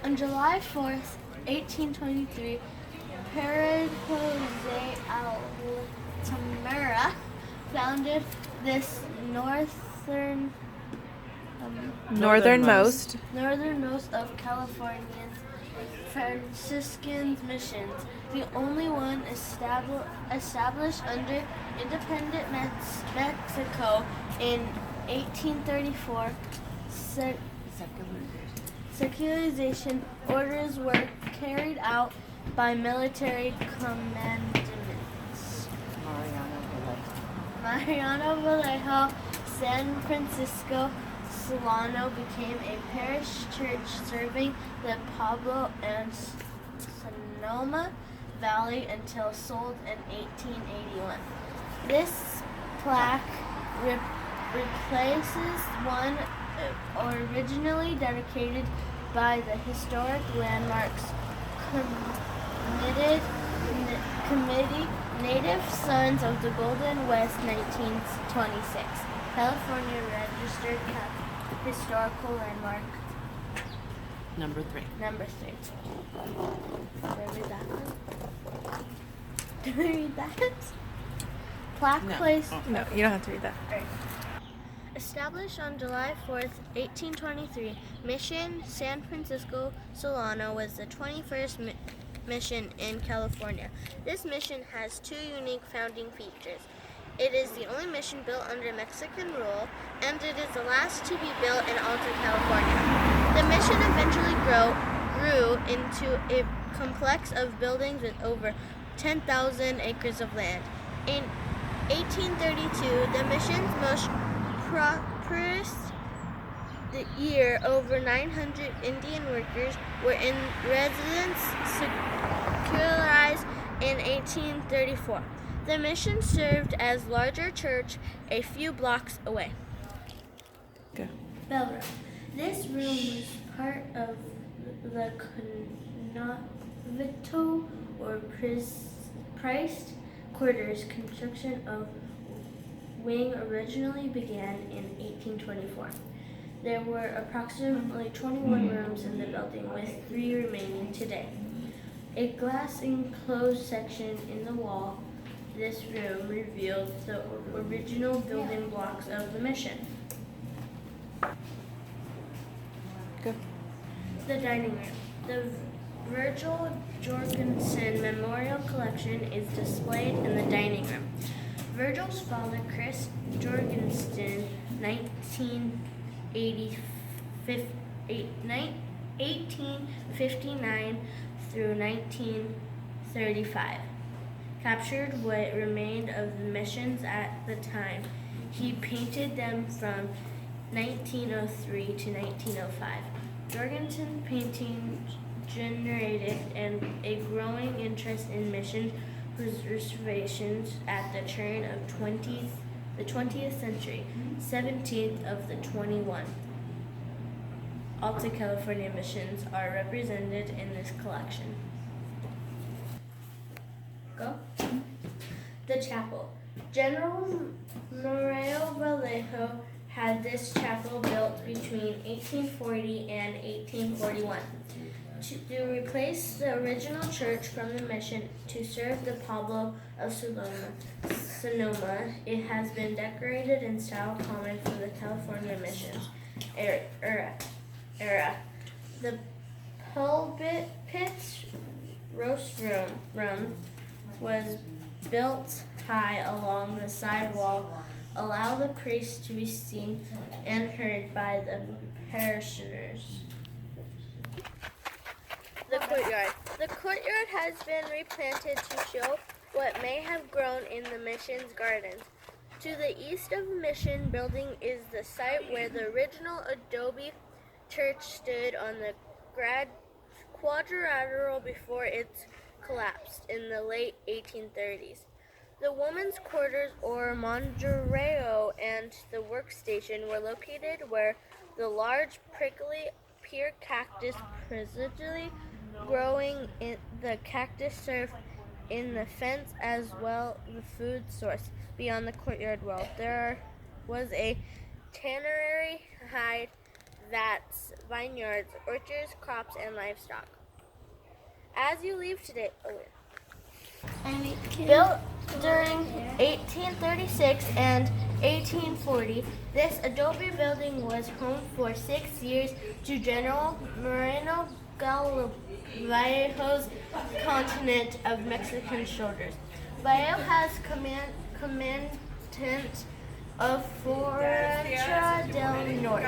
On July 4th, 1823, Herod Jose Altamira founded this Northernmost. northernmost of California's Franciscan missions, the only one established under independent Mexico in 1834. Secularization orders were carried out by military commandments. Mariano Vallejo, San Francisco Solano became a parish church serving the Pueblo and Sonoma Valley until sold in 1881. This plaque replaces one originally dedicated by the Historic Landmarks Committee, Native Sons of the Golden West, 1926. California Registered Historical Landmark. Number 3. Number 3. Did I read that one? Did I read that? Plaque placed. No, you don't have to read that. Established on July 4th, 1823, Mission San Francisco Solano was the 21st mission in California. This mission has 2 unique founding features. It is the only mission built under Mexican rule, and it is the last to be built in Alta California. The mission eventually grew into a complex of buildings with over 10,000 acres of land. In 1832, the mission's most prosperous year, over 900 Indian workers were in residence, secularized in 1834. The mission served as larger church a few blocks away. Go. Bell room. This room was part of the convento or priced quarters. Construction of wing originally began in 1824. There were approximately 21 rooms in the building, with 3 remaining today. A glass enclosed section in the wall. This room revealed the original building blocks of the mission. Go. The dining room. The Virgil Jorgensen Memorial Collection is displayed in the dining room. Virgil's father, Chris Jorgensen, 1859 through 1935, captured what remained of the missions at the time. He painted them from 1903 to 1905. Jorgensen painting generated a growing interest in mission preservations at the turn of the 20th century, 17th of the 21. Alta California missions are represented in this collection. Go. The chapel. General Moreno Vallejo had this chapel built between 1840 and 1841 to replace the original church from the mission to serve the Pueblo of Sonoma. It has been decorated in style common for the California missions era. The pulpit's roast room was built high along the side wall, allow the priest to be seen and heard by the parishioners. The courtyard. The courtyard has been replanted to show what may have grown in the mission's gardens. To the east of the mission building is the site where the original adobe church stood on the quadrilateral before it collapsed in the late 1830s. The women's quarters, or manjareo, and the workstation were located where the large prickly pear cactus presently growing in the cactus served in the fence as well the food source. Beyond the courtyard wall, there was a tannery hide that's vineyards, orchards, crops, and livestock. As you leave today, built during 1836 and 1840, this adobe building was home for 6 years to General Moreno Galvajo's contingent of Mexican soldiers. Vallejo has commandant of Fuerza del Norte,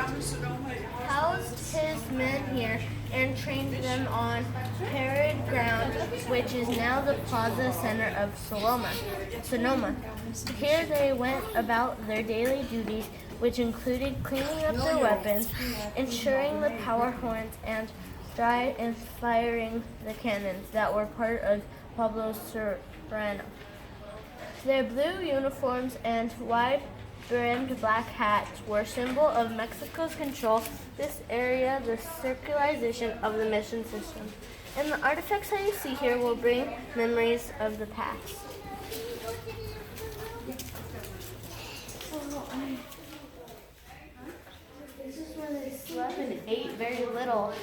housed his men here and trained them on parade ground, which is now the Plaza Center of Sonoma. Here they went about their daily duties, which included cleaning up their weapons, ensuring the power horns, and dry and firing the cannons that were part of Pablo Serrano. Their blue uniforms and wide-brimmed black hats were a symbol of Mexico's control this area, the circularization of the mission system. And the artifacts that you see here will bring memories of the past. This is where they slept and ate very little.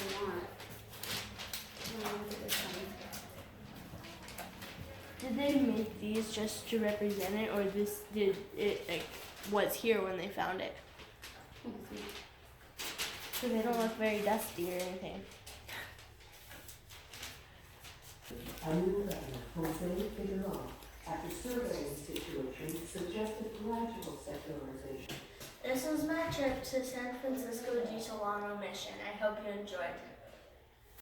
Did they make these just to represent it, or did it was here when they found it? So they don't look very dusty or anything. Jose Figueroa, after surveying the situation, suggested gradual secularization. This was my trip to San Francisco de Solano Mission. I hope you enjoyed.